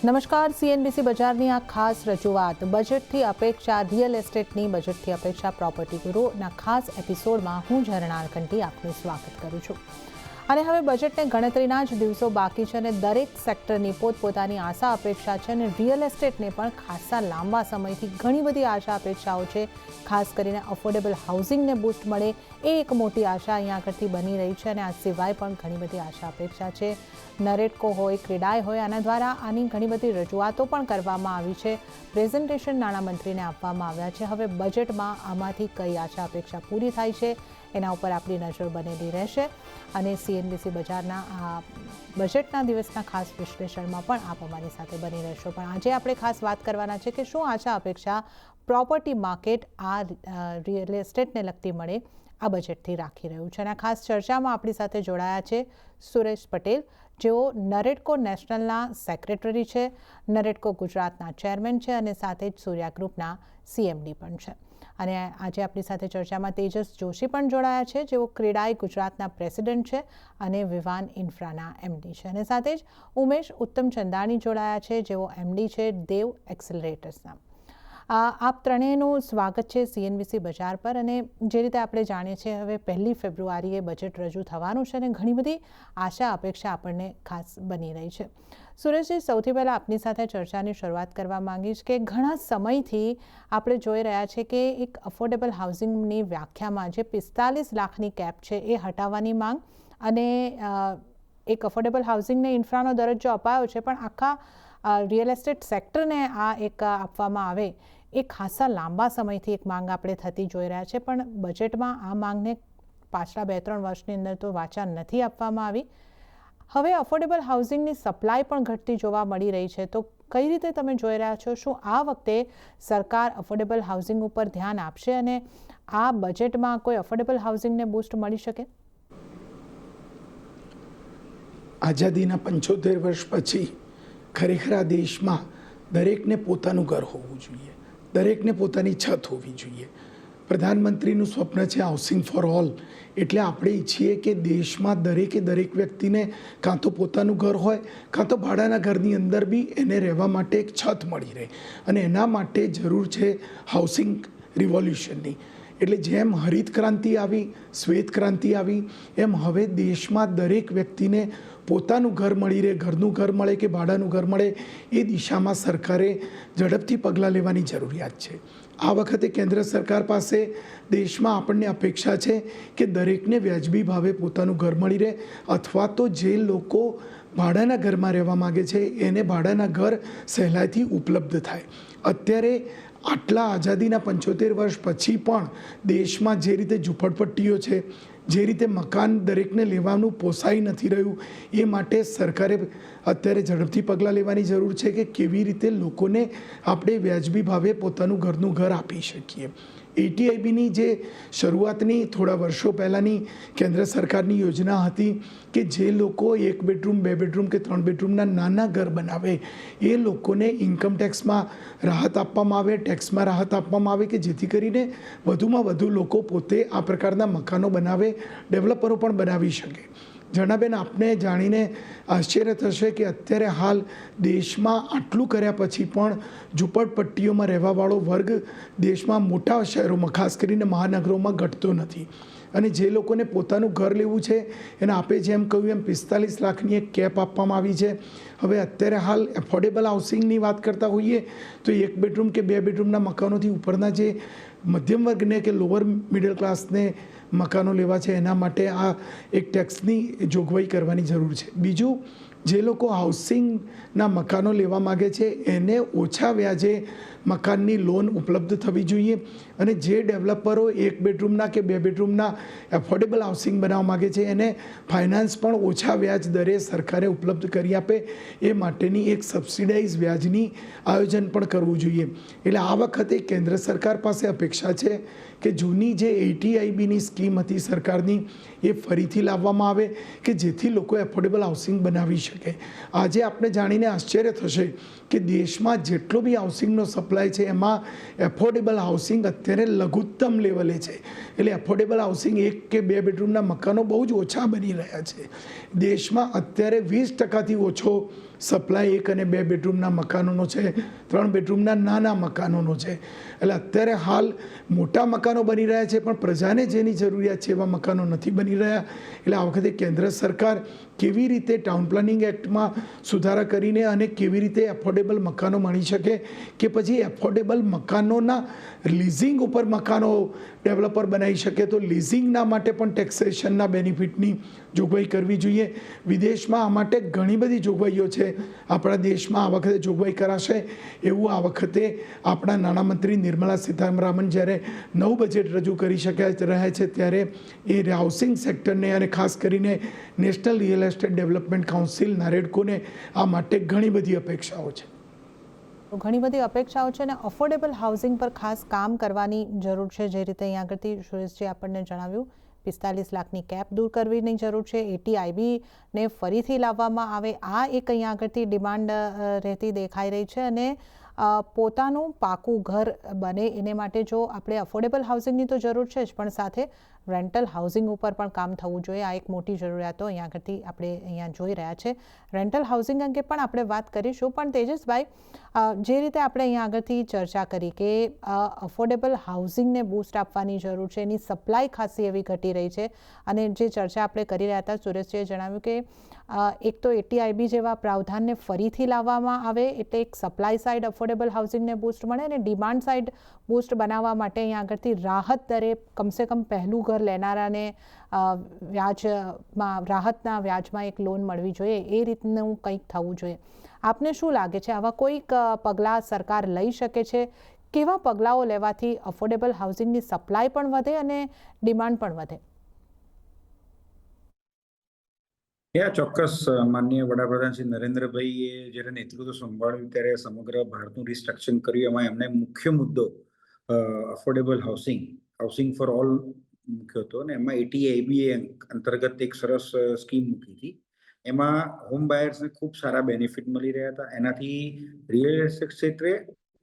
નમસ્કાર, સીએનબીસી બજારની આ ખાસ રજૂઆત બજેટથી અપેક્ષા રિયલ એસ્ટેટની બજેટથી અપેક્ષા પ્રોપર્ટી ગુરુના ખાસ એપિસોડમાં હું ઝરણા કંટી આપનું સ્વાગત કરું છું. અને હવે બજેટને ગણતરીના જ દિવસો બાકી છે અને દરેક સેક્ટરની પોતપોતાની આશા અપેક્ષા છે અને રિયલ એસ્ટેટને પણ ખાસા લાંબા સમયથી ઘણી બધી આશા અપેક્ષાઓ છે. ખાસ કરીને અફોર્ડેબલ હાઉસિંગને બૂસ્ટ મળે એ એક મોટી આશા અહીંયા આગળથી બની રહી છે અને આ સિવાય પણ ઘણી બધી આશા અપેક્ષા છે. નરેટકો હોય, ક્રેડાઈ હોય, આના દ્વારા આની ઘણી બધી રજૂઆતો પણ કરવામાં આવી છે. પ્રેઝન્ટેશન નાણામંત્રીને આપવામાં આવ્યા છે. હવે બજેટમાં આમાંથી કઈ આશા અપેક્ષા પૂરી થાય છે એના ઉપર આપણી નજર બનેલી રહેશે અને સીએનબીસી બજારના આ બજેટના દિવસના ખાસ વિશ્લેષણમાં પણ આપ અમારી સાથે બની રહેશો. પણ આજે આપણે ખાસ વાત કરવાના છે કે શું આશા અપેક્ષા પ્રોપર્ટી માર્કેટ આ રિયલ એસ્ટેટને લગતી મળે આ બજેટથી રાખી રહ્યું છે. અને આ ખાસ ચર્ચામાં આપણી સાથે જોડાયા છે સુરેશ પટેલ, જેઓ નરેટકો નેશનલના સેક્રેટરી છે, નરેટકો ગુજરાતના ચેરમેન છે અને સાથે જ સૂર્યા ગ્રુપના સીએમડી પણ છે. અને આજે આપણી સાથે ચર્ચામાં તેજસ જોશી પણ જોડાયા છે, જેઓ ક્રેડાઈ ગુજરાતના પ્રેસિડેન્ટ છે અને વિવાન ઇન્ફ્રાના એમડી છે. અને સાથે જ ઉમેશ ઉત્તમ ચંદાણી જોડાયા છે, જેઓ એમડી છે દેવ એક્સેલરેટર્સના. આપ ત્રણેયનું સ્વાગત છે સીએનબીસી બજાર પર. અને જે રીતે આપણે જાણીએ છીએ, હવે 1 ફેબ્રુઆરીએ બજેટ રજૂ થવાનું છે અને ઘણી બધી આશા અપેક્ષા આપણને ખાસ બની રહી છે. સુરેશજી, સૌથી પહેલાં આપની સાથે ચર્ચાની શરૂઆત કરવા માંગીશ કે ઘણા સમયથી આપણે જોઈ રહ્યા છીએ કે એક અફોર્ડેબલ હાઉસિંગની વ્યાખ્યામાં જે 45 લાખની કેપ છે એ હટાવવાની માંગ અને એક અફોર્ડેબલ હાઉસિંગને ઇન્ફ્રાનો દરજ્જો અપાયો છે, પણ આખા રિયલ એસ્ટેટ સેક્ટરને આ એક આપવામાં આવે એ ખાસા લાંબા સમયથી એક માંગ આપણે થતી જોઈ રહ્યા છે. પણ બજેટમાં આ માંગને પાછલા 2-3 વર્ષની અંદર તો વાચા નથી આપવામાં આવી. હવે અફોર્ડેબલ હાઉસિંગની સપ્લાય પણ ઘટતી જોવા મળી રહી છે. તો કઈ રીતે તમે જોઈ રહ્યા છો, શું આ વખતે સરકાર અફોર્ડેબલ હાઉસિંગ ઉપર ધ્યાન આપશે અને આ બજેટમાં કોઈ અફોર્ડેબલ હાઉસિંગને બૂસ્ટ મળી શકે? આઝાદીના 75 વર્ષ પછી ખરેખર આ દેશમાં દરેકને પોતાનું ઘર હોવું જોઈએ, દરેકને પોતાની છત હોવી જોઈએ. પ્રધાનમંત્રીનું સ્વપ્ન છે હાઉસિંગ ફોર ઓલ. એટલે આપણે ઈચ્છીએ કે દેશમાં દરેકે દરેક વ્યક્તિને કાં તો પોતાનું ઘર હોય, કાં તો ભાડાના ઘરની અંદર બી એને રહેવા માટે એક છત મળી રહે. અને એના માટે જરૂર છે હાઉસિંગ રિવોલ્યુશનની. એટલે જેમ હરિત ક્રાંતિ આવી, શ્વેત ક્રાંતિ આવી, એમ હવે દેશમાં દરેક વ્યક્તિને પોતાનું ઘર મળી રહે, ઘરનું ઘર મળે કે ભાડાનું ઘર મળે, એ દિશામાં સરકારે ઝડપથી પગલાં લેવાની જરૂરિયાત છે. આ વખતે કેન્દ્ર સરકાર પાસે દેશમાં આપણને અપેક્ષા છે કે દરેકને વ્યાજબી ભાવે પોતાનું ઘર મળી રહે, અથવા તો જે લોકો ભાડાના ઘરમાં રહેવા માગે છે એને ભાડાના ઘર સહેલાઈથી ઉપલબ્ધ થાય. અત્યારે આટલા આઝાદીના 75 વર્ષ પછી પણ દેશમાં જે રીતે ઝૂંપડપટ્ટીઓ છે, જે રીતે મકાન દરેકને લેવાનું પોસાઈ નથી રહ્યું, એ માટે સરકારે અત્યારે ઝડપથી પગલાં લેવાની જરૂર છે કે કેવી રીતે લોકોને આપણે વ્યાજબી ભાવે પોતાનું ઘરનું ઘર આપી શકીએ. એટીઆઈબીની જે શરૂઆતની થોડા વર્ષો પહેલાંની કેન્દ્ર સરકારની યોજના હતી કે જે લોકો 1 બેડરૂમ, 2 બેડરૂમ કે 3 બેડરૂમના નાના ઘર બનાવે એ લોકોને ઇન્કમ ટેક્સમાં રાહત આપવામાં આવે, ટેક્સમાં રાહત આપવામાં આવે કે જેથી કરીને વધુમાં વધુ લોકો પોતે આ પ્રકારના મકાનો બનાવે, ડેવલપરો પણ બનાવી શકે. જણાબેન, આપને જાણીને આશ્ચર્ય થશે કે અત્યારે હાલ દેશમાં આટલું કર્યા પછી પણ ઝૂંપડપટ્ટીઓમાં રહેવાવાળો વર્ગ દેશમાં મોટા શહેરોમાં, ખાસ કરીને મહાનગરોમાં, ઘટતો નથી. અને જે લોકોને પોતાનું ઘર લેવું છે એને આપે જેમ કહ્યું એમ 45 લાખની એક કેપ આપવામાં આવી છે. હવે અત્યારે હાલ એફોર્ડેબલ હાઉસિંગની વાત કરતા હોઈએ તો 1 બેડરૂમ કે 2 બેડરૂમના મકાનોથી ઉપરના જે મધ્યમ વર્ગને કે લોઅર મિડલ ક્લાસને મકાનો લેવા છે એના માટે આ એક ટેક્સની જોગવાઈ કરવાની જરૂર છે. બીજું, જે લોકો હાઉસિંગના મકાનો લેવા માગે છે એને ઓછા વ્યાજે મકાનની લોન ઉપલબ્ધ થવી જોઈએ. અને જે ડેવલપરો 1 બેડરૂમના કે 2 બેડરૂમના એફોર્ડેબલ હાઉસિંગ બનાવવા માગે છે એને ફાઇનાન્સ પણ ઓછા વ્યાજ દરે સરકારે ઉપલબ્ધ કરી આપે એ માટેની એક સબસિડાઇઝ વ્યાજની આયોજન પણ કરવું જોઈએ. એટલે આ વખતે કેન્દ્ર સરકાર પાસે અપેક્ષા છે કે જૂની જે એટીઆઈબીની સ્કીમ હતી સરકારની એ ફરીથી લાવવામાં આવે કે જેથી લોકો એફોર્ડેબલ હાઉસિંગ બનાવી શકે. આજે આપણે જાણીને આશ્ચર્ય થશે કે દેશમાં જેટલો બી હાઉસિંગનો સપ્લાય છે એમાં એફોર્ડેબલ હાઉસિંગ અત્યારે લઘુત્તમ લેવલે છે. એટલે એફોર્ડેબલ હાઉસિંગ 1 કે 2 બેડરૂમના મકાનો બહુ જ ઓછા બની રહ્યા છે. દેશમાં અત્યારે 20%થી ઓછો સપ્લાય 1 અને 2 બેડરૂમના મકાનોનો છે, 3 બેડરૂમના નાના મકાનોનો છે. એટલે અત્યારે હાલ મોટા મકાનો બની રહ્યા છે, પણ પ્રજાને જેની જરૂરિયાત છે એવા મકાનો નથી બની રહ્યા. એટલે આ વખતે કેન્દ્ર સરકાર કેવી રીતે ટાઉન પ્લાનિંગ એક્ટમાં સુધારા કરીને અને કેવી રીતે એફોર્ડેબલ મકાનો મળી શકે, કે પછી એફોર્ડેબલ મકાનોના લીઝિંગ ઉપર મકાનો ડેવલપર બનાવી શકે, તો લીઝિંગના માટે પણ ટેક્સેશનના બેનિફિટની જોગવાઈ કરવી જોઈએ. વિદેશમાં આ માટે ઘણી બધી જોગવાઈઓ છે. આપણા દેશમાં આ વખતે જોગવાઈ કરાશે એવું આ વખતે આપણા નાણામંત્રી નિર્મલા સીતારામન જ્યારે નવું બજેટ રજૂ કરી રહ્યા છે ત્યારે એ હાઉસિંગ સેક્ટરને અને ખાસ કરીને national real estate development council નારેડકોને આ માટે ઘણી બધી અપેક્ષાઓ છે. ઘણી બધી અપેક્ષાઓ છે અને અફોર્ડેબલ હાઉસિંગ પર ખાસ કામ કરવાની જરૂર છે. જે રીતે અહીંયા આગળથી સુરેશજી આપણને જણાવ્યું, 45 લાખની કેપ દૂર કરવીની જરૂર છે, ATIBને ફરીથી લાવવામાં આવે, આ એક અહીંયા આગળથી ડિમાન્ડ રહેતી દેખાઈ રહી છે. અને પોતાનું પાકું ઘર બને એને માટે જો આપણે અફોર્ડેબલ હાઉસિંગની તો જરૂર છે જ, પણ સાથે રેન્ટલ હાઉસિંગ ઉપર પણ કામ થવું જોઈએ. આ એક મોટી જરૂરિયાતો અહીંયા આગળથી આપણે અહીંયા જોઈ રહ્યા છે. રેન્ટલ હાઉસિંગ અંગે પણ આપણે વાત કરીશું, પણ તેજસભાઈ, જે રીતે આપણે અહીંયા આગળથી ચર્ચા કરી કે અફોર્ડેબલ હાઉસિંગને બૂસ્ટ આપવાની જરૂર છે, એની સપ્લાય ખાસી એવી ઘટી રહી છે. અને જે ચર્ચા આપણે કરી રહ્યા હતા, સુરેશજીએ જણાવ્યું કે એક તો ATIB જેવા પ્રાવધાનને ફરીથી લાવવામાં આવે એટલે એક સપ્લાય સાઇડ અફોર્ડેબલ હાઉસિંગને બૂસ્ટ મળે, અને ડિમાન્ડ સાઇડ બૂસ્ટ બનાવવા માટે અહીંયા આગળથી રાહત દરે કમસે કમ પહેલું ઘર લેનારાને વ્યાજમાં રાહતના વ્યાજમાં એક લોન મળવી જોઈએ. એ રીતનું કંઈક થવું જોઈએ. આપને શું લાગે છે, આવા કોઈક પગલાં સરકાર લઈ શકે છે? કેવા પગલાંઓ લેવાથી અફોર્ડેબલ હાઉસિંગની સપ્લાય પણ વધે અને ડિમાન્ડ પણ વધે? ચોક્કસ. માનનીય વડાપ્રધાન શ્રી નરેન્દ્રભાઈએ જ્યારે નેતૃત્વ સંભાળ્યું ત્યારે સમગ્ર ભારતનું રિસ્ટ્રક્ચરિંગ કર્યું. એમાં એમને મુખ્ય મુદ્દો અફોર્ડેબલ હાઉસિંગ ફોર ઓલ મૂક્યો હતો, અને એમાં ATIB અંતર્ગત એક સરસ સ્કીમ મૂકી હતી. એમાં હોમ બાયર્સને ખૂબ સારા બેનિફિટ મળી રહ્યા હતા. એનાથી રિયલ એસ્ટેટ ક્ષેત્રે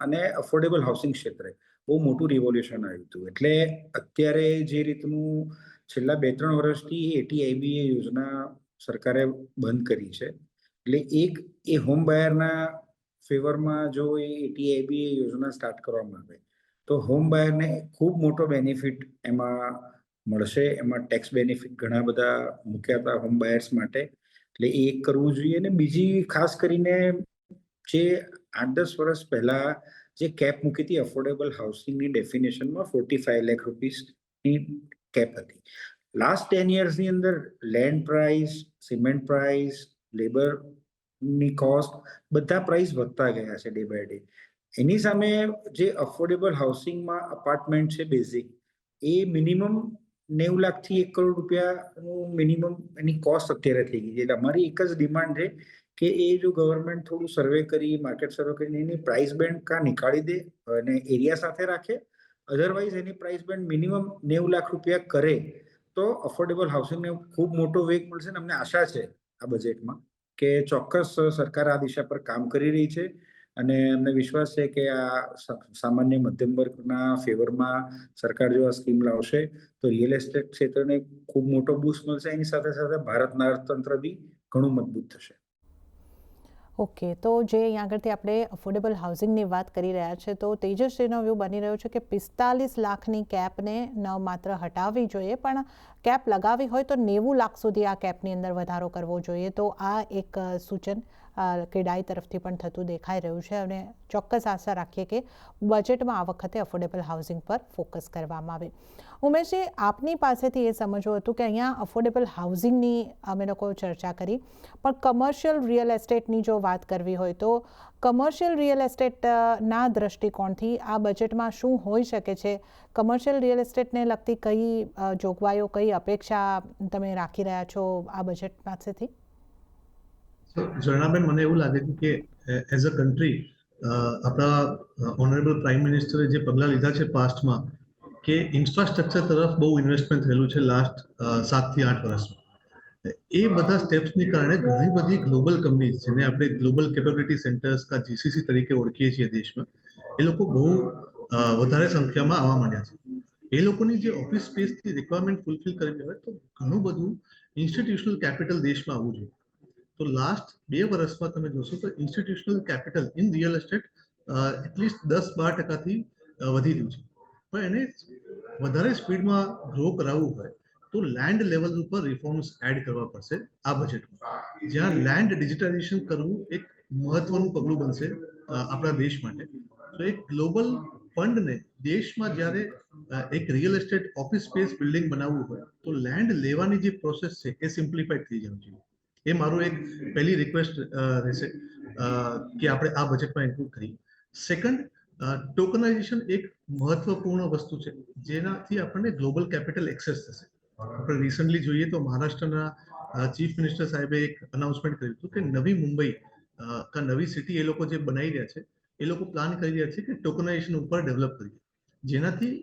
અને અફોર્ડેબલ હાઉસિંગ ક્ષેત્રે બહુ મોટું રિવોલ્યુશન આવ્યું હતું. એટલે અત્યારે જે રીતનું છેલ્લા 2-3 વર્ષથી ATIB યોજના સરકારે બંધ કરી છે, એટલે એ હોમ બાયરના ફેવરમાં જો એ ATIB યોજના સ્ટાર્ટ કરવામાં આવે તો હોમ બાયરને ખૂબ મોટો બેનિફિટ એમાં મળશે. એમાં ટેક્સ બેનિફિટ ઘણા બધા મૂક્યા હતા હોમ બાયર્સ માટે, એટલે એ કરવું જોઈએ. અને બીજી ખાસ કરીને જે 8-10 વર્ષ પહેલા જે કેપ મૂકી હતી અફોર્ડેબલ હાઉસિંગની ડેફિનેશનમાં 45 લાખ રૂપીસની કેપ હતી. લાસ્ટ 10 યર્સની અંદર લેન્ડ પ્રાઇસ, સિમેન્ટ પ્રાઇસ, લેબરની કોસ્ટ, બધા પ્રાઇસ વધતા ગયા છે ડે બાય ડે. એની સામે જે અફોર્ડેબલ હાઉસિંગમાં અપાર્ટમેન્ટ છે બેઝિક, એ મિનિમમ 90 લાખથી 1 કરોડ રૂપિયાનું મિનિમમ એની કોસ્ટ અત્યારે થઈ ગઈ છે. એટલે અમારી એક જ ડિમાન્ડ છે કે એ જો ગવર્મેન્ટ થોડું સર્વે કરી, માર્કેટ સર્વે કરીને એની પ્રાઇસ બેન્ડ કાં નીકાળી દે અને એરિયા સાથે રાખે, અધરવાઇઝ એની પ્રાઇસ બેન્ડ મિનિમમ 90 લાખ રૂપિયા કરે તો અફોર્ડેબલ હાઉસિંગને ખૂબ મોટો વેગ મળશે. અને અમને આશા છે આ બજેટમાં કે ચોક્કસ સરકાર આ દિશા પર કામ કરી રહી છે, અને અમને વિશ્વાસ છે કે આ સામાન્ય મધ્યમ વર્ગના ફેવરમાં સરકાર જો આ સ્કીમ લાવશે તો રિયલ એસ્ટેટ ક્ષેત્રને ખૂબ મોટો બૂસ્ટ મળશે. એની સાથે સાથે ભારતના અર્થતંત્ર બી ઘણું મજબૂત થશે. ઓકે, તો જે અહીંયા આગળથી આપણે અફોર્ડેબલ હાઉસિંગની વાત કરી રહ્યા છે, તો તેજસ્વીનો વ્યૂ બની રહ્યો છે કે 45 લાખની કેપને ન માત્ર હટાવવી જોઈએ, પણ કેપ લગાવી હોય તો 90 લાખ સુધી આ કેપની અંદર વધારો કરવો જોઈએ. તો આ એક સૂચન ક્રેડાઈ તરફથી પણ થતું દેખાઈ રહ્યું છે, અને ચોક્કસ આશા રાખીએ કે બજેટમાં આ વખતે અફોર્ડેબલ હાઉસિંગ પર ફોકસ કરવામાં આવે. ઉમેશજી, આપની પાસેથી એ સમજવું હતું કે અહીંયા અફોર્ડેબલ હાઉસિંગની અમે લોકો ચર્ચા કરી, પણ કમર્શિયલ રિયલ એસ્ટેટની જો વાત કરવી હોય તો કમર્શિયલ રિયલ એસ્ટેટના દૃષ્ટિકોણથી આ બજેટમાં શું હોઈ શકે છે? કમર્શિયલ રિયલ એસ્ટેટને લગતી કઈ જોગવાઈઓ, કઈ અપેક્ષા તમે રાખી રહ્યા છો આ બજેટ પાસેથી? ઝરણાબેન, મને એવું લાગે છે કે એઝ અ કન્ટ્રી આપણા ઓનરેબલ પ્રાઇમ મિનિસ્ટરે જે પગલાં લીધા છે પાસ્ટમાં, કે ઇન્ફ્રાસ્ટ્રક્ચર તરફ બહુ ઇન્વેસ્ટમેન્ટ થયેલું છે લાસ્ટ 7 થી 8 વર્ષમાં. એ બધા સ્ટેપ્સની કારણે ઘણી બધી ગ્લોબલ કંપનીઝ, જેને આપણે ગ્લોબલ કેપેબિલિટી સેન્ટર્સ કા GCC તરીકે ઓળખીએ છીએ દેશમાં, એ લોકો બહુ વધારે સંખ્યામાં આવવા માંડ્યા છે. એ લોકોની જે ઓફિસ સ્પેસની રિક્વાયરમેન્ટ ફૂલફિલ કરવી હોય તો ઘણું બધું ઇન્સ્ટિટ્યુશનલ કેપિટલ દેશમાં આવવું જોઈએ. તો લાસ્ટ 2 વર્ષમાં તમે જોશો તો institutional capital in real estate at least 10-12% વધી રહ્યું છે. પણ એને વધારે સ્પીડમાં ગ્રો કરાવવું હોય તો લેન્ડ લેવલ ઉપર રિફોર્મ્સ એડ કરવા પડશે આ બજેટમાં, જ્યાં લેન્ડ ડિજિટાઇઝેશન કરવું એક મહત્વનું પગલું બનશે આપણા દેશ માટે. તો એક ગ્લોબલ ફંડને દેશમાં જ્યારે એક real estate office space building બનાવવું હોય તો લેન્ડ લેવાની જે પ્રોસેસ છે એ સિમ્પ્લિફાઈડ થઈ જવું જોઈએ. એ મારું એક પહેલી રિક્વેસ્ટ રહેશે કે આપણે આ બજેટમાં ઇન્ક્લુડ કરીએ. સેકન્ડ, ટોકનાઇઝેશન એક મહત્વપૂર્ણ વસ્તુ છે જેનાથી આપણને ગ્લોબલ કેપિટલ એક્સેસ થશે. આપણે રિસન્ટલી જોઈએ તો મહારાષ્ટ્રના ચીફ મિનિસ્ટર સાહેબે એક અનાઉન્સમેન્ટ કર્યું હતું કે નવી મુંબઈ નવી સિટી એ લોકો જે બનાવી રહ્યા છે એ લોકો પ્લાન કરી રહ્યા છે કે ટોકનાઇઝેશન ઉપર ડેવલપ કરીએ, જેનાથી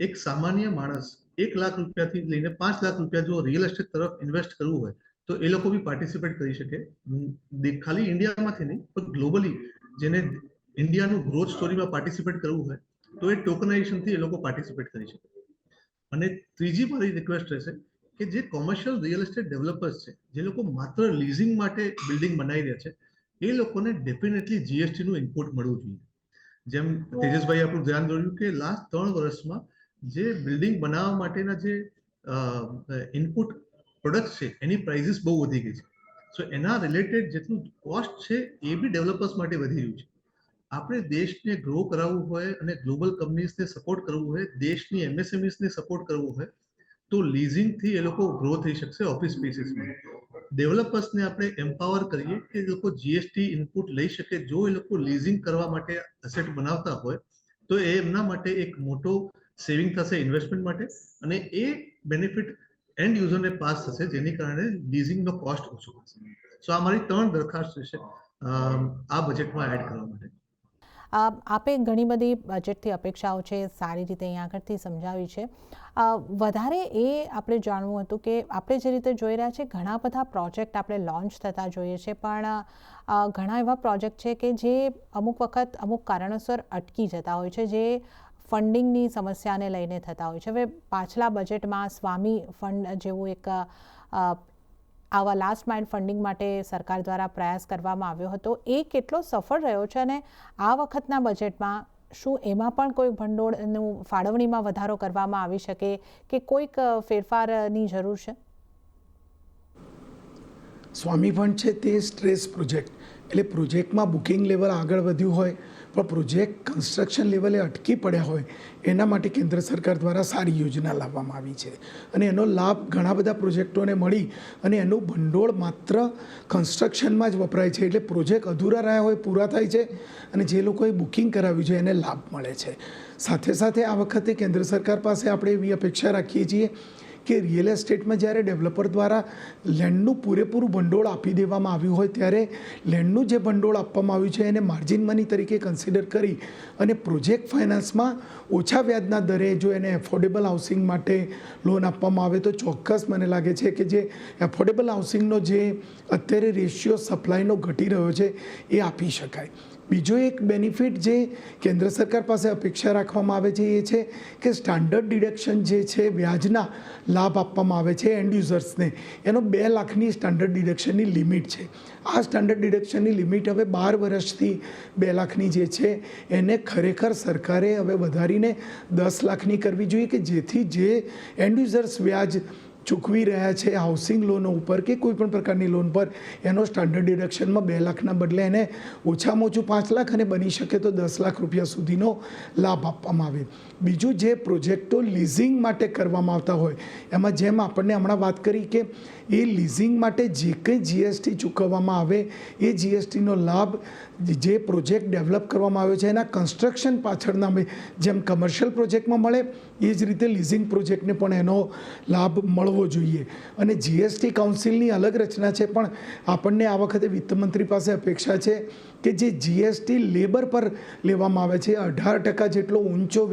એક સામાન્ય માણસ 1 લાખ રૂપિયાથી લઈને 5 લાખ રૂપિયા જો રિયલ એસ્ટેટ તરફ ઇન્વેસ્ટ કરવું હોય તો એ લોકો બી પાર્ટિસિપેટ કરી શકે. ખાલી ઇન્ડિયામાંથી નહીં પણ ગ્લોબલી જેને ઇન્ડિયાનું ગ્રોથ સ્ટોરીમાં પાર્ટિસિપેટ કરવું હોય તો એ ટોકનાઇઝેશનથી એ લોકો પાર્ટિસિપેટ કરી શકે. અને ત્રીજી મારી રિક્વેસ્ટ રહેશે કે જે કોમર્શિયલ રિયલ એસ્ટેટ ડેવલપર્સ છે જે લોકો માત્ર લીઝિંગ માટે બિલ્ડિંગ બનાવી રહ્યા છે એ લોકોને ડેફિનેટલી જીએસટી નું ઇનપુટ મળવું જોઈએ. જેમ તેજસભાઈ આપણું ધ્યાન દોર્યું કે લાસ્ટ 3 વર્ષમાં જે બિલ્ડિંગ બનાવવા માટેના જે ઇનપુટ પ્રોડક્ટ છે એની પ્રાઇસીસ બહુ વધી ગઈ છે. સો એના રિલેટેડ જેટલું કોસ્ટ છે એ બી ડેવલપર્સ માટે વધી રહ્યું છે. આપણે દેશને ગ્રો કરાવવું હોય અને ગ્લોબલ કંપનીઝને સપોર્ટ કરવું હોય, દેશની એમએસએમઈઝને સપોર્ટ કરવું હોય તો લીઝિંગથી એ લોકો ગ્રો થઈ શકશે ઓફિસ સ્પેસીસમાં. ડેવલપર્સને આપણે એમ્પાવર કરીએ કે એ લોકો જીએસટી ઇનપુટ લઈ શકે. જો એ લોકો લીઝિંગ કરવા માટે એસેટ બનાવતા હોય તો એ એમના માટે એક મોટો સેવિંગ થશે ઇન્વેસ્ટમેન્ટ માટે અને એ બેનિફિટ એન્ડ યુઝરને પાસ થશે જેની કારણે લીઝિંગનો કોસ્ટ ઓછો થશે. સો આ મારી 3 દરખાસ્ત છે આ બજેટમાં એડ કરવા માટે. આપે ઘણી બધી બજેટથી અપેક્ષાઓ છે સારી રીતે અહીંયા આગળથી સમજાવી છે. વધારે એ આપણે જાણવું હતું કે આપણે જે રીતે જોઈ રહ્યા છે ઘણા બધા પ્રોજેક્ટ આપણે લોન્ચ થતા જોઈએ છે પણ ઘણા એવા પ્રોજેક્ટ છે કે જે અમુક વખત અમુક કારણોસર અટકી જતા હોય છે જે ફંડિંગની સમસ્યાને લઈને થતા હોય છે. હવે પાછલા બજેટમાં સ્વામી ફંડ જેવું એક આવા લાસ્ટ માઇલ ફંડિંગ માટે સરકાર દ્વારા પ્રયાસ કરવામાં આવ્યો હતો, એ કેટલો સફળ રહ્યો છે અને આ વખતના બજેટમાં શું એમાં પણ કોઈ ભંડોળનું ફાળવણીમાં વધારો કરવામાં આવી શકે કે કોઈક ફેરફારની જરૂર છે? સ્વામી ફંડ છે તે સ્ટ્રેસ પ્રોજેક્ટ, એટલે પ્રોજેક્ટમાં બુકિંગ લેવલ આગળ વધ્યું હોય પણ પ્રોજેક્ટ કન્સ્ટ્રક્શન લેવલે અટકી પડ્યા હોય એના માટે કેન્દ્ર સરકાર દ્વારા સારી યોજના લાવવામાં આવી છે અને એનો લાભ ઘણા બધા પ્રોજેક્ટોને મળી અને એનું ભંડોળ માત્ર કન્સ્ટ્રક્શનમાં જ વપરાય છે. એટલે પ્રોજેક્ટ અધૂરા રહ્યા હોય પૂરા થાય છે અને જે લોકોએ બુકિંગ કરાવ્યું છે એને લાભ મળે છે. સાથે સાથે આ વખતે કેન્દ્ર સરકાર પાસે આપણે એવી અપેક્ષા રાખીએ છીએ કે રિયલ એસ્ટેટમાં જ્યારે ડેવલપર દ્વારા લેન્ડનું પૂરેપૂરું ભંડોળ આપી દેવામાં આવ્યું હોય ત્યારે લેન્ડનું જે ભંડોળ આપવામાં આવ્યું છે એને માર્જિન મની તરીકે કન્સિડર કરી અને પ્રોજેક્ટ ફાઇનાન્સમાં ઓછા વ્યાજના દરે જો એને એફોર્ડેબલ હાઉસિંગ માટે લોન આપવામાં આવે તો ચોક્કસ મને લાગે છે કે જે એફોર્ડેબલ હાઉસિંગનો જે અત્યારે રેશિયો સપ્લાયનો ઘટી રહ્યો છે એ આપી શકાય. બીજો એક બેનિફિટ જે કેન્દ્ર સરકાર પાસે અપેક્ષા રાખવામાં આવે છે એ છે કે સ્ટાન્ડર્ડ ડિડક્શન જે છે વ્યાજના લાભ આપવામાં આવે છે એન્ડ યુઝર્સને, એનો 2 લાખની સ્ટાન્ડર્ડ ડિડક્શનની લિમિટ છે. આ સ્ટાન્ડર્ડ ડિડક્શનની લિમિટ હવે 12 વર્ષથી 2 લાખની જે છે એને ખરેખર સરકારે હવે વધારીને 10 લાખની કરવી જોઈએ કે જેથી જે એન્ડ યુઝર્સ વ્યાજ ચૂકવી રહ્યા છે હાઉસિંગ લોનો ઉપર કે કોઈ પણ પ્રકારની લોન પર એનો સ્ટાન્ડર્ડ ડિડક્શનમાં 2 લાખના બદલે એને ઓછામાં ઓછું 5 લાખ અને બની શકે તો 10 લાખ રૂપિયા સુધીનો લાભ આપવામાં આવે. બીજું જે પ્રોજેક્ટો લીઝિંગ માટે કરવામાં આવતા હોય એમાં જેમ આપણને હમણાં વાત કરી કે એ લીઝિંગ માટે જે કંઈ જીએસટી ચૂકવવામાં આવે એ જીએસટીનો લાભ જે પ્રોજેક્ટ ડેવલપ કરવામાં આવ્યો છે એના કન્સ્ટ્રક્શન પાછળના જેમ કમર્શિયલ પ્રોજેક્ટમાં મળે એ જ રીતે લીઝિંગ પ્રોજેક્ટને પણ એનો લાભ મળવો જોઈએ. અને જીએસટી કાઉન્સિલની અલગ રચના છે પણ આપણને આ વખતે વિત્તમંત્રી પાસે અપેક્ષા છે કે જે જીએસટી લેબર પર લેવામાં આવે છે, 18% જેટલો ઊંચો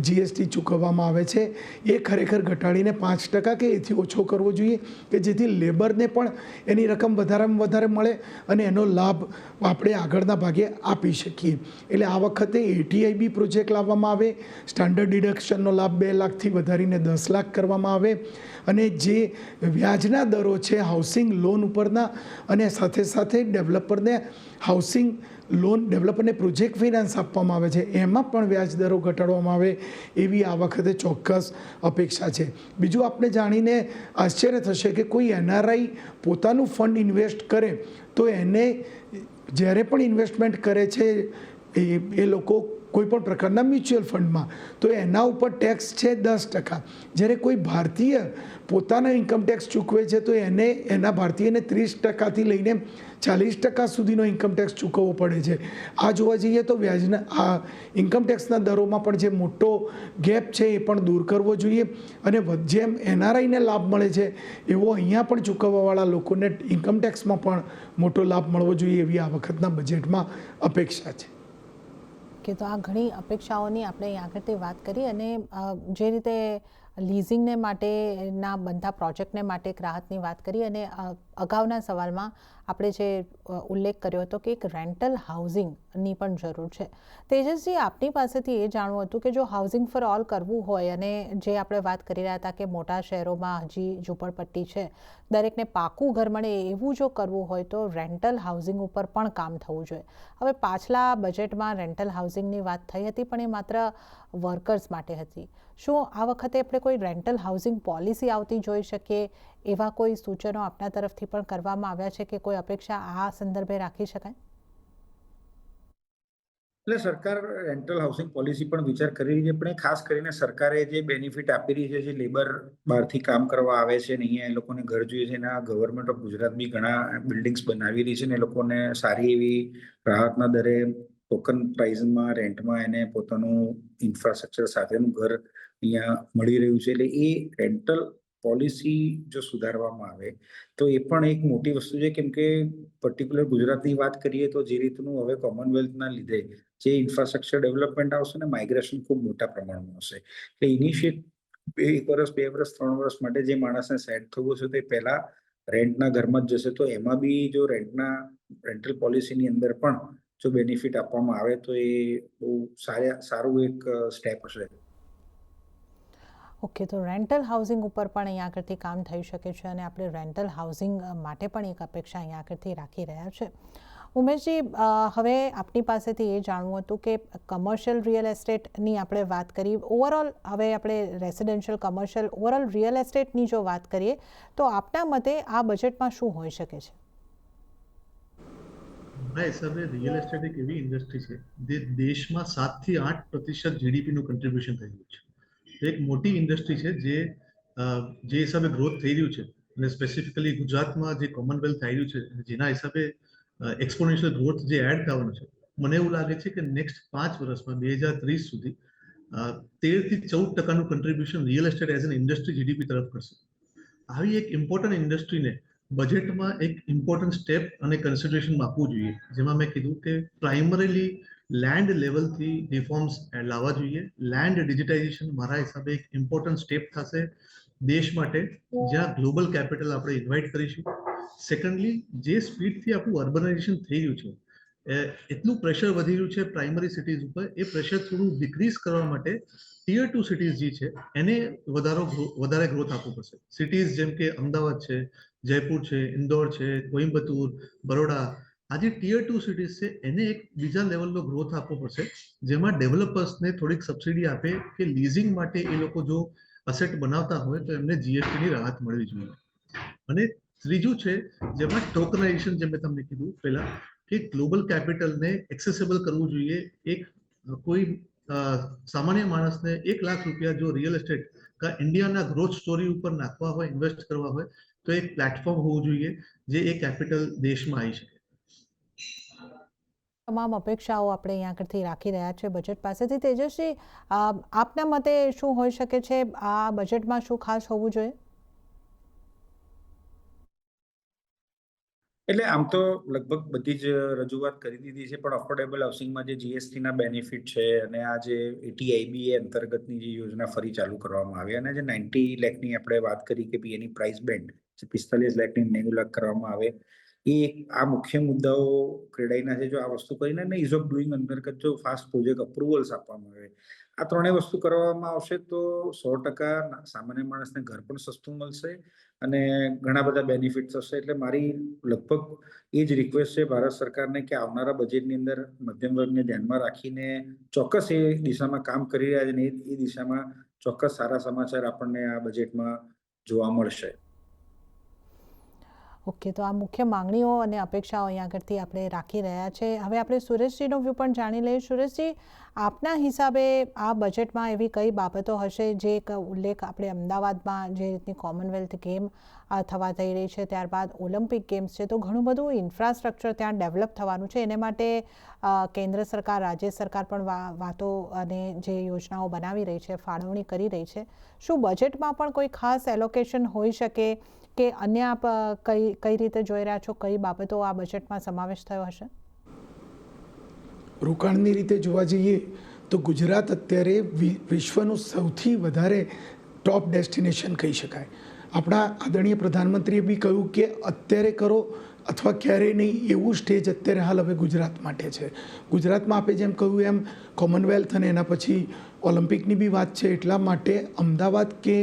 જીએસટી ચૂકવવામાં આવે છે, એ ખરેખર ઘટાડીને 5% કે એથી ઓછો કરવો જોઈએ કે જેથી લેબરને પણ એની રકમ વધારેમાં વધારે મળે અને એનો લાભ આપણે આગળના ભાગે આપી શકીએ. એટલે આ વખતે ATIB પ્રોજેક્ટ લાવવામાં આવે, સ્ટાન્ડર્ડ ડિડક્શનનો લાભ 2 લાખથી વધારીને 10 લાખ કરવામાં આવે અને જે વ્યાજના દરો છે હાઉસિંગ લોન ઉપરના અને સાથે સાથે ડેવલપરને હાઉસિંગ લોન ડેવલપરને પ્રોજેક્ટ ફિનાન્સ આપવામાં આવે છે એમાં પણ વ્યાજ દરો ઘટાડવામાં આવે એવી આ વખતે ચોક્કસ અપેક્ષા છે. બીજું આપણે જાણીને આશ્ચર્ય થશે કે કોઈ NRI પોતાનું ફંડ ઇન્વેસ્ટ કરે તો એને જ્યારે પણ ઇન્વેસ્ટમેન્ટ કરે છે એ લોકો કોઈ પણ પ્રકારના મ્યુચ્યુઅલ ફંડમાં તો એના ઉપર ટેક્સ છે 10%. જ્યારે કોઈ ભારતીય પોતાના ઇન્કમ ટેક્સ ચૂકવે છે તો એને એના ભારતીયને 30%થી લઈને 40% સુધીનો ઇન્કમ ટેક્સ ચૂકવવો પડે છે. આ જોવા જઈએ તો વ્યાજના આ ઇન્કમ ટેક્સના દરોમાં પણ જે મોટો ગેપ છે એ પણ દૂર કરવો જોઈએ અને જેમ NRIને લાભ મળે છે એવો અહીંયા પણ ચૂકવવાવાળા લોકોને ઇન્કમ ટેક્સમાં પણ મોટો લાભ મળવો જોઈએ એવી આ વખતના બજેટમાં અપેક્ષા છે. કે તો આ ઘણી અપેક્ષાઓની આપણે અહીં આગળથી વાત કરી અને જે રીતે લીઝિંગને માટેના બનતા પ્રોજેક્ટને માટે એક રાહતની વાત કરી અને અગાઉના સવાલમાં આપણે જે ઉલ્લેખ કર્યો હતો કે એક રેન્ટલ હાઉસિંગની પણ જરૂર છે. તેજસજી, આપની પાસેથી એ જાણવું હતું કે જો હાઉસિંગ ફોર ઓલ કરવું હોય અને જે આપણે વાત કરી રહ્યા હતા કે મોટા શહેરોમાં હજી ઝૂંપડપટ્ટી છે, દરેકને પાકું ઘર મળે એવું જો કરવું હોય તો રેન્ટલ હાઉસિંગ ઉપર પણ કામ થવું જોઈએ. હવે પાછલા બજેટમાં રેન્ટલ હાઉસિંગની વાત થઈ હતી પણ એ માત્ર વર્કર્સ માટે હતી. શું આ વખતે આપણે કોઈ રેન્ટલ હાઉસિંગ પોલિસી આવતી જોઈ શકીએ? એવા કોઈ સૂચનો આપના તરફથી પણ કરવામાં આવ્યા છે કે કોઈ અપેક્ષા આ સંદર્ભે રાખી શકાય? એટલે સરકાર રેન્ટલ હાઉસિંગ પોલિસી પણ વિચાર કરી રહી છે, પણ ખાસ કરીને સરકારે જે બેનિફિટ આપી રહી છે, જે લેબર બહારથી કામ કરવા આવે છે ને અહીંયા એ લોકોને ઘર જોઈએ છે, એના ગવર્મેન્ટ ઓફ ગુજરાત બી ઘણા બિલ્ડિંગ્સ બનાવી રહી છે ને એ લોકોને સારી એવી રાહતના દરે ટોકન પ્રાઇઝમાં રેન્ટમાં એને પોતાનું ઇન્ફ્રાસ્ટ્રક્ચર સાથેનું ઘર અહીંયા મળી રહ્યું છે. એટલે એ રેન્ટલ પોલિસી જો સુધારવામાં આવે તો એ પણ એક મોટી વસ્તુ છે, કેમ કે પર્ટિક્યુલર ગુજરાતની વાત કરીએ તો જે રીતનું હવે કોમનવેલ્થના લીધે જે ઇન્ફ્રાસ્ટ્રક્ચર ડેવલપમેન્ટ આવશે ને માઇગ્રેશન ખૂબ મોટા પ્રમાણમાં હશે. એટલે ઇનિશિયેટ 1 વર્ષ 2 વર્ષ 3 વર્ષ માટે જે માણસને સેટ થવું છે તે પહેલા રેન્ટના ઘરમાં જ જશે. તો એમાં બી જો રેન્ટલ પોલિસીની અંદર પણ જો બેનિફિટ આપવામાં આવે તો એ બહુ સારું એક સ્ટેપ હશે. ઓકે, તો રેન્ટલ હાઉસિંગ ઉપર પણ અહીંયા આગળથી કામ થઈ શકે છે અને આપણે રેન્ટલ હાઉસિંગ માટે પણ એક અપેક્ષા અહીંયા આગળથી રાખી રહ્યા છે. ઉમેશજી, હવે આપની પાસેથી એ જાણવું હતું કે કમર્શિયલ રિયલ એસ્ટેટની આપણે વાત કરી, ઓવરઓલ હવે આપણે રેસિડેન્શિયલ કમર્શિયલ ઓવરઓલ રિયલ એસ્ટેટની જો વાત કરીએ તો આપના મતે આ બજેટમાં શું હોઈ શકે છે? મારા હિસાબે રિયલ એસ્ટેટ એક એવી ઇન્ડસ્ટ્રી છે જે દેશમાં 7 થી 8% જીડીપીનું કન્ટ્રીબ્યુશન થઈ રહ્યું છે. એક મોટી ઇન્ડસ્ટ્રી છે જે હિસાબે ગ્રોથ થઈ રહ્યું છે અને સ્પેસિફિકલી ગુજરાતમાં જે કોમનવેલ્થ થઈ રહ્યું છે જેના હિસાબે એક્સપોનેન્શિયલ ગ્રોથ જે એડ થવાનું છે, મને એવું લાગે છે કે નેક્સ્ટ 5 વર્ષમાં 2030 સુધી 13 થી 14% contribution real estate as an industry GDP તરફ કરશે. આવી એક ઇમ્પોર્ટન્ટ ઇન્ડસ્ટ્રીને બજેટમાં એક ઇમ્પોર્ટન્ટ સ્ટેપ અને કન્સિડરેશનમાં આપવું જોઈએ, જેમાં મેં કીધું કે પ્રાઇમરીલી લેન્ડ લેવલથી રિફોર્મ્સ લાવવા જોઈએ. લેન્ડ ડિજિટાઇઝેશન મારા હિસાબે એક ઇમ્પોર્ટન્ટ સ્ટેપ થશે દેશ માટે, જ્યાં ગ્લોબલ કેપિટલ આપણે ઇન્વાઇટ કરીશું. સેકન્ડલી, જે સ્પીડથી આપણું અર્બનાઇઝેશન થઈ રહ્યું છે, એટલું પ્રેશર વધી રહ્યું છે પ્રાઇમરી સિટીઝ ઉપર, એ પ્રેશર થોડું ડિક્રીઝ કરવા માટે ટિયર 2 સિટીઝ જે છે એને વધારે ગ્રોથ આપવું પડશે. સિટીઝ જેમ કે અમદાવાદ છે, જયપુર છે, ઇન્દોર છે, કોઇમ્બતુર, બરોડા, આ જે ટિયર 2 સિટીઝ છે એને એક બીજા લેવલનો ગ્રોથ આપવો પડશે, જેમાં ડેવલપર્સને થોડીક સબસિડી આપે કે લીઝિંગ માટે એ લોકો જો અસેટ બનાવતા હોય તો એમને જીએસટીની રાહત મળવી જોઈએ. અને ત્રીજું છે જેમાં ટોકનાઇઝેશન, જે મેં તમને કીધું પહેલા કે ગ્લોબલ કેપિટલને એક્સેસિબલ કરવું જોઈએ. એક કોઈ સામાન્ય માણસને 1 લાખ રૂપિયા જો રિયલ એસ્ટેટ ઇન્ડિયાના ગ્રોથ સ્ટોરી ઉપર નાખવા હોય, ઇન્વેસ્ટ કરવા હોય તો એક પ્લેટફોર્મ હોવું જોઈએ જે એ કેપિટલ દેશમાં આવી શકે. તમામ અપેક્ષાઓ આપણે અહીંયા આગળથી રાખી રહ્યા છે બજેટ પાસેથી. તેજસ્વી, આપના મતે શું હોઈ શકે છે? આ બજેટમાં શું ખાસ હોવું જોઈએ? એટલે આમ તો લગભગ બધી જ રજૂઆત કરી દીધી છે, પણ અફોર્ડેબલ હાઉસિંગમાં જે જીએસટીના બેનિફિટ છે અને આ જે ATIBA અંતર્ગતની જે યોજના ફરી ચાલુ કરવામાં આવી અને જે 90 લાખની આપણે વાત કરી કે એની પ્રાઇસ બેન્ડ જે 45 લાખની 90 લાખ કરવામાં આવે, એ આ મુખ્ય મુદ્દાઓ ક્રેડાઈના છે. જો આ વસ્તુ કરીને ઇઝ ઓફ ડુઈંગ અંતર્ગત જો ફાસ્ટ પ્રોજેક્ટ અપ્રુવલ્સ આપવામાં આવે, આ ત્રણેય વસ્તુ કરવામાં આવશે તો 100% સામાન્ય માણસને ઘર પણ સસ્તું મળશે અને ઘણા બધા બેનિફિટ થશે. એટલે મારી લગભગ એ જ રિક્વેસ્ટ છે ભારત સરકારને કે આવનારા બજેટની અંદર મધ્યમ વર્ગને ધ્યાનમાં રાખીને ચોક્કસ એ દિશામાં કામ કરી રહ્યા છે અને એ દિશામાં ચોક્કસ સારા સમાચાર આપણને આ બજેટમાં જોવા મળશે. ઓકે, તો આ મુખ્ય માંગણીઓ અને અપેક્ષાઓ અહીં આગળથી આપણે રાખી રહ્યા છે. હવે આપણે સુરેશજીનો વ્યૂ પણ જાણી લઈએ. સુરેશજી, આપના હિસાબે આ બજેટમાં એવી કઈ બાબતો હશે જે એક ઉલ્લેખ આપણે અમદાવાદમાં જે રીતની કોમનવેલ્થ ગેમ થવા થઈ રહી છે, ત્યારબાદ ઓલિમ્પિક ગેમ્સ છે, તો ઘણું બધું ઇન્ફ્રાસ્ટ્રક્ચર ત્યાં ડેવલપ થવાનું છે. એને માટે કેન્દ્ર સરકાર, રાજ્ય સરકાર પણ વાતો અને જે યોજનાઓ બનાવી રહી છે, ફાળવણી કરી રહી છે. શું બજેટમાં પણ કોઈ ખાસ એલોકેશન હોઈ શકે કે અન્ય આપ કઈ રીતે જોઈ રહ્યા છો, કઈ બાબતો આ બજેટમાં સમાવેશ થયો હશે? રોકાણની રીતે જોવા જઈએ તો ગુજરાત અત્યારે વિશ્વનું સૌથી વધારે ટોપ ડેસ્ટિનેશન કહી શકાય. આપણા આદરણીય પ્રધાનમંત્રીએ બી કહ્યું કે અત્યારે કરો અથવા ક્યારેય નહીં, એવું સ્ટેજ અત્યારે હાલ હવે ગુજરાત માટે છે. ગુજરાતમાં આપણે જેમ કહ્યું એમ કોમનવેલ્થ અને એના પછી ઓલિમ્પિકની બી વાત છે. એટલા માટે અમદાવાદ કે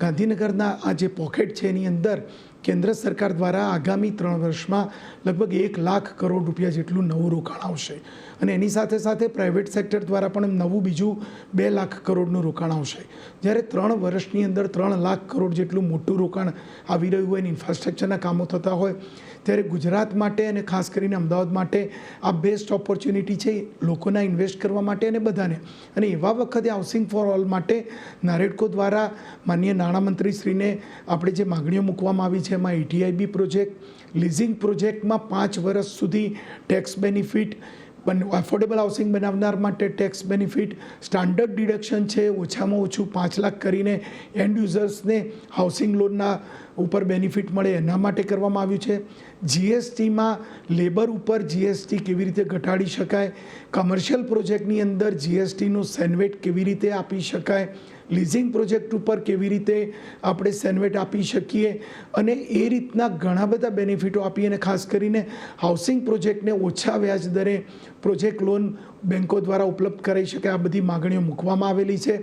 ગાંધીનગરના આ જે પોકેટ છે એની અંદર કેન્દ્ર સરકાર દ્વારા આગામી 3 વર્ષમાં લગભગ 1 લાખ કરોડ રૂપિયા જેટલું નવું રોકાણ આવશે અને એની સાથે સાથે પ્રાઇવેટ સેક્ટર દ્વારા પણ નવું બીજું 2 લાખ કરોડનું રોકાણ આવશે. જ્યારે 3 વર્ષની અંદર 3 લાખ કરોડ જેટલું મોટું રોકાણ આવી રહ્યું હોય અને ઇન્ફ્રાસ્ટ્રક્ચરના કામો થતા હોય, ત્યારે ગુજરાત માટે અને ખાસ કરીને અમદાવાદ માટે આ બેસ્ટ ઓપોર્ચ્યુનિટી છે લોકોના ઇન્વેસ્ટ કરવા માટે અને બધાને. અને એવા વખતે હાઉસિંગ ફોર ઓલ માટે નારેડકો દ્વારા માનનીય નાણામંત્રીશ્રીને આપણે જે માગણીઓ મૂકવામાં આવી છે એમાં ATIB પ્રોજેક્ટ, લીઝિંગ પ્રોજેક્ટમાં 5 વર્ષ સુધી ટેક્સ બેનિફિટ, અફોર્ડેબલ હાઉસિંગ બનાવનાર માટે ટેક્સ બેનિફિટ, સ્ટાન્ડર્ડ ડિડક્શન છે ઓછામાં ઓછું 5 લાખ કરીને એન્ડ યુઝર્સને હાઉસિંગ લોનના ઉપર બેનિફિટ મળે એના માટે કરવામાં આવ્યું છે. GSTમાં લેબર ઉપર GST કેવી રીતે ઘટાડી શકાય, કમર્શિયલ પ્રોજેક્ટની અંદર GSTનું સેનવેટ કેવી રીતે આપી શકાય, લીઝિંગ પ્રોજેક્ટ ઉપર કેવી રીતે આપણે સેનવેટ આપી શકીએ અને એ રીતના ઘણા બધા બેનિફિટો આપી અને ખાસ કરીને હાઉસિંગ પ્રોજેક્ટને ઓછા વ્યાજ દરે પ્રોજેક્ટ લોન બેન્કો દ્વારા ઉપલબ્ધ કરાવી શકાય, આ બધી માગણીઓ મૂકવામાં આવેલી છે.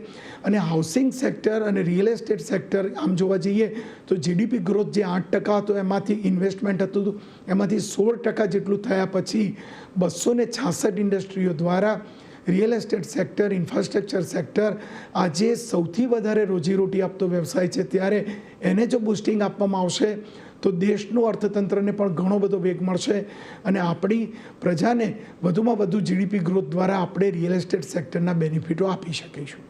અને હાઉસિંગ સેક્ટર અને રિયલ એસ્ટેટ સેક્ટર આમ જોવા જઈએ તો GDP ગ્રોથ જે 8% હતો એમાંથી ઇન્વેસ્ટમેન્ટ હતું એમાંથી 16% જેટલું થયા પછી 266 ઇન્ડસ્ટ્રીઓ દ્વારા real estate sector, infrastructure sector આજે સૌથી વધારે રોજીરોટી આપતો વ્યવસાય છે. ત્યારે એને જો બુસ્ટિંગ આપવામાં આવશે તો દેશનું અર્થતંત્રને પણ ઘણો બધો વેગ મળશે અને આપણી પ્રજાને વધુમાં વધુ GDP ગ્રોથ દ્વારા આપણે રિયલ એસ્ટેટ સેક્ટરના બેનિફિટો આપી શકીશું.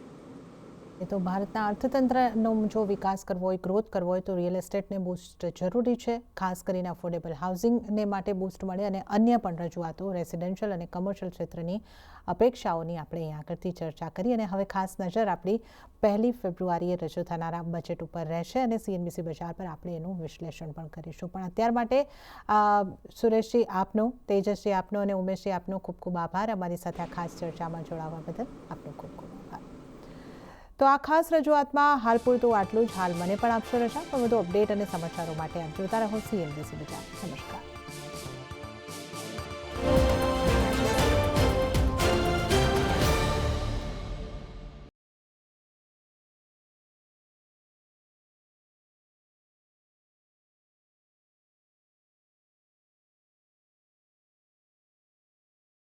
તો ભારતના અર્થતંત્રનો જો વિકાસ કરવો હોય, ગ્રોથ કરવો હોય તો રિયલ એસ્ટેટને બૂસ્ટ જરૂરી છે. ખાસ કરીને અફોર્ડેબલ હાઉસિંગને માટે બૂસ્ટ મળે અને અન્ય પણ રજૂઆતો રેસિડેન્શિયલ અને કમર્શિયલ ક્ષેત્રની અપેક્ષાઓની આપણે અહીં આગળથી ચર્ચા કરી. અને હવે ખાસ નજર આપણી 1 ફેબ્રુઆરીએ રજૂ થનારા બજેટ ઉપર રહેશે અને CNBC બજાર પર આપણે એનું વિશ્લેષણ પણ કરીશું. પણ અત્યાર માટે સુરેશજી આપનો, તેજસજી આપનો અને ઉમેશજી આપનો ખૂબ ખૂબ આભાર. અમારી સાથે આ ખાસ ચર્ચામાં જોડાવા બદલ આપનો ખૂબ ખૂબ આભાર. તો આ ખાસ રજૂઆતમાં હાલ પૂરતું આટલું જ. હાલ મને પણ આપશો રજા, પણ વધુ અપડેટ અને સમાચારો માટે આપ જોતા રહો CNBC બજાર. નમસ્કાર.